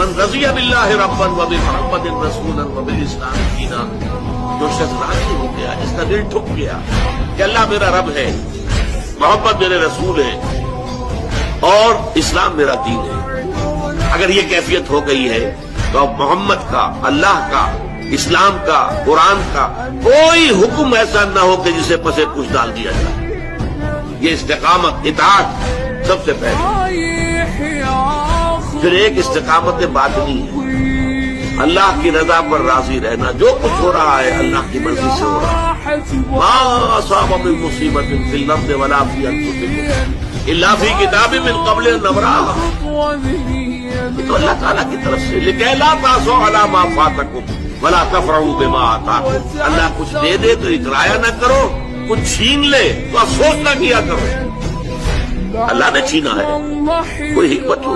मन रज़िया बिल्लाहि रब्बन व बिमुहम्मदिन रसूलन व बिल इस्लाम दीना, जो शख्स राजी हो गया, जिसका दिल ठुक गया कि अल्लाह मेरा रब है, मोहम्मद मेरे रसूल है और इस्लाम मेरा दीन है। अगर ये कैफियत हो गई है तो अब मोहम्मद का, अल्लाह का, इस्लाम का, कुरान का कोई हुक्म ऐसा न हो कि जिसे पसे कुछ डाल दिया जाए। ये इस्तिकामत, इताअत सबसे पहले। फिर एक इस्तिकामत बातिनी है, अल्लाह की रजा पर राजी रहना, जो कुछ हो रहा है अल्लाह की मर्जी से हो रहा है। मा असाब मिन मुसीबतिन फिल अर्दि वला फी अनफुसिकुम इल्ला फी किताबिन मिन क़ब्ल अन नब्रअहा। तो अल्लाह ताला की तरफ से लिखे ला तासो अला मा फातकुम वला तफरहू बिमा आताकुम। अल्लाह कुछ दे दे तो इकराया न करो, कुछ छीन ले तो अफसोस न किया करो। अल्लाह ने छीना है, कोई हिकमत हो।